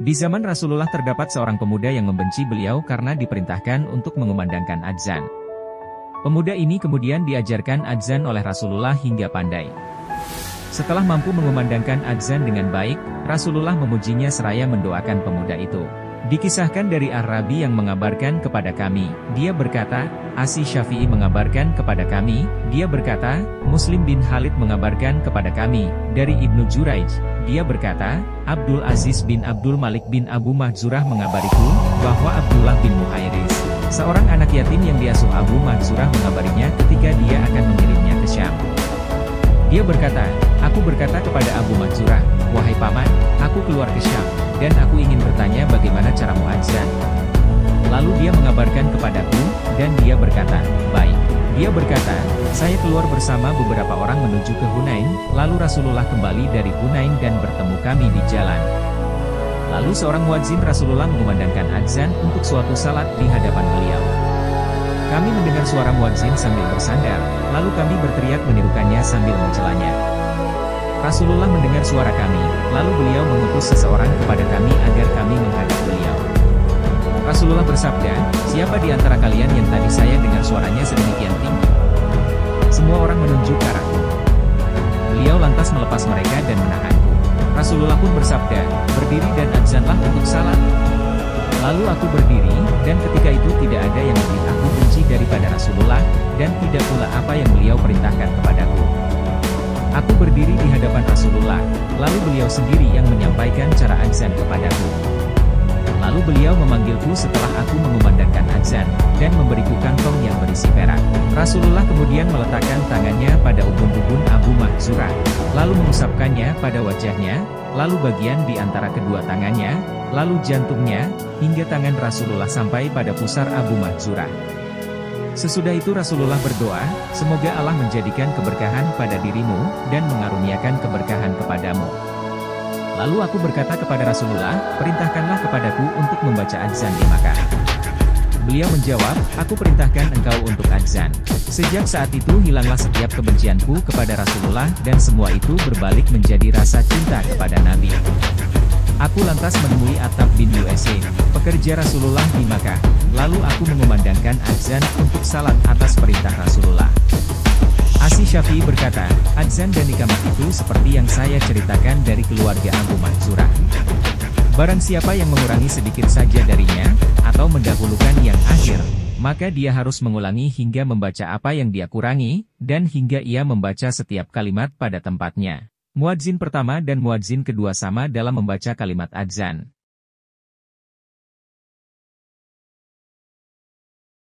Di zaman Rasulullah terdapat seorang pemuda yang membenci beliau karena diperintahkan untuk mengumandangkan adzan. Pemuda ini kemudian diajarkan adzan oleh Rasulullah hingga pandai. Setelah mampu mengumandangkan adzan dengan baik, Rasulullah memujinya seraya mendoakan pemuda itu. Dikisahkan dari Ar-Rabi yang mengabarkan kepada kami, dia berkata, Asy Syafi'i mengabarkan kepada kami, dia berkata, Muslim bin Khalid mengabarkan kepada kami, dari Ibnu Juraij, dia berkata, Abdul Aziz bin Abdul Malik bin Abu Mahzurah mengabariku, bahwa Abdullah bin Muhairis, seorang anak yatim yang diasuh Abu Mahzurah mengabarinya ketika dia akan mengirimnya ke Syam. Dia berkata, aku berkata kepada Abu Mahzurah, wahai paman, aku keluar ke Syam, dan aku ingin bertanya bagaimana cara muadzan. Lalu dia mengabarkan kepadaku, dan dia berkata, baik. Dia berkata, saya keluar bersama beberapa orang menuju ke Hunain, lalu Rasulullah kembali dari Hunain dan bertemu kami di jalan. Lalu seorang muadzin Rasulullah mengumandangkan adzan untuk suatu salat di hadapan beliau. Kami mendengar suara muadzin sambil bersandar, lalu kami berteriak menirukannya sambil mencelanya. Rasulullah mendengar suara kami, lalu beliau mengutus seseorang kepada kami agar kami menghadap beliau. Rasulullah bersabda, siapa di antara kalian yang tadi saya dengar suaranya sedemikian tinggi? Semua orang menunjuk ke arahku. Beliau lantas melepas mereka dan menahanku. Rasulullah pun bersabda, berdiri dan adzanlah untuk salat. Lalu aku berdiri, dan ketika itu tidak ada yang lebih aku benci daripada Rasulullah, dan tidak pula apa yang beliau perintahkan kepadaku. Aku berdiri di hadapan Rasulullah, lalu beliau sendiri yang menyampaikan cara adzan kepadaku. Lalu beliau memanggilku setelah aku mengumandangkan adzan, dan memberiku kantong yang berisi perak. Rasulullah kemudian meletakkan tangannya pada ubun-ubun Abu Mahzurah, lalu mengusapkannya pada wajahnya, lalu bagian di antara kedua tangannya, lalu jantungnya, hingga tangan Rasulullah sampai pada pusar Abu Mahzurah. Sesudah itu Rasulullah berdoa, semoga Allah menjadikan keberkahan pada dirimu, dan mengaruniakan keberkahan kepadamu. Lalu aku berkata kepada Rasulullah, perintahkanlah kepadaku untuk membaca adzan di Makkah. Beliau menjawab, aku perintahkan engkau untuk adzan. Sejak saat itu hilanglah setiap kebencianku kepada Rasulullah dan semua itu berbalik menjadi rasa cinta kepada Nabi. Aku lantas menemui Attab bin USA, pekerja Rasulullah di Makkah. Lalu aku mengumandangkan adzan untuk salat atas perintah Rasulullah. Asy Syafi'i berkata, adzan dan iqamah itu seperti yang saya ceritakan dari keluarga Abu Mahzurah. Barang siapa yang mengurangi sedikit saja darinya, atau mendahulukan yang akhir, maka dia harus mengulangi hingga membaca apa yang dia kurangi, dan hingga ia membaca setiap kalimat pada tempatnya. Muadzin pertama dan muadzin kedua sama dalam membaca kalimat adzan.